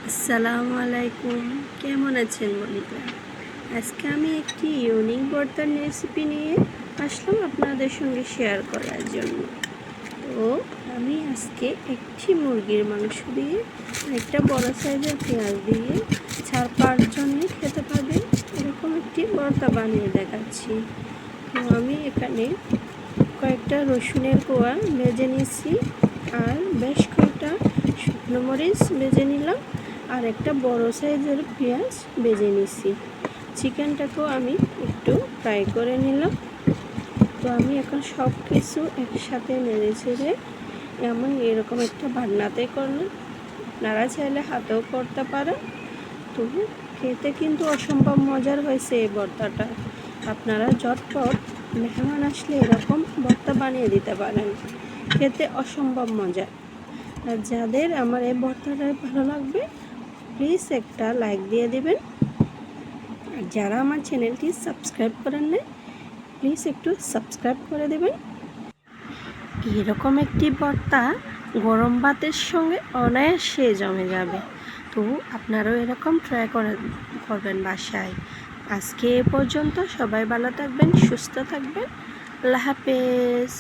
আসসালামু আলাইকুম, কেমন আছেন বন্ধুরা? আজকে আমি একটি ইউনিক ভর্তার রেসিপি নিয়ে আসলাম আপনাদের সঙ্গে শেয়ার করার জন্য। তো আমি আজকে একটি মুরগির মাংস দিয়ে একটা বড় সাইজের পেঁয়াজ দিয়ে 4-5 জনে খেতে পারবেন এরকম একটি ভর্তা বানিয়ে দেখাচ্ছি। তো আমি এখানে কয়েকটা রসুনের কোয়া ভেজে নিয়েছি, আর বেশ কয়েকটা শুকনো মরিচ ভেজে নিলাম, আর একটা বড় সাইজের পেঁয়াজ ভেজে নিছি। চিকেনটাকেও আমি একটু ফ্রাই করে নিলাম। তো আমি এখন সব কিছু একসাথে নেড়ে চেড়ে এরকম একটা বান্নাতে করলাম। আপনারা চাইলে হাতেও করতে পারেন। তো খেতে কিন্তু অসম্ভব মজার হয়েছে এই ভর্তাটা। আপনারা ঝটপট মেহমান আসলে এরকম ভর্তা বানিয়ে দিতে পারেন, খেতে অসম্ভব মজা। আর যাদের আমার এই ভর্তাটা ভালো লাগবে প্লিজ একটা লাইক দিয়ে দিবেন। আর যারা আমার চ্যানেলটি সাবস্ক্রাইব করেন না প্লিজ একটু সাবস্ক্রাইব করে দেবেন। এরকম একটি ভর্তা গরম ভাতের সঙ্গে অনায়াসে জমে যাবে। তো আপনারাও এরকম ট্রাই করবেন বাসায়। আজকে এ পর্যন্ত, সবাই ভালো থাকবেন, সুস্থ থাকবেন। আল্লাহ হাফেজ।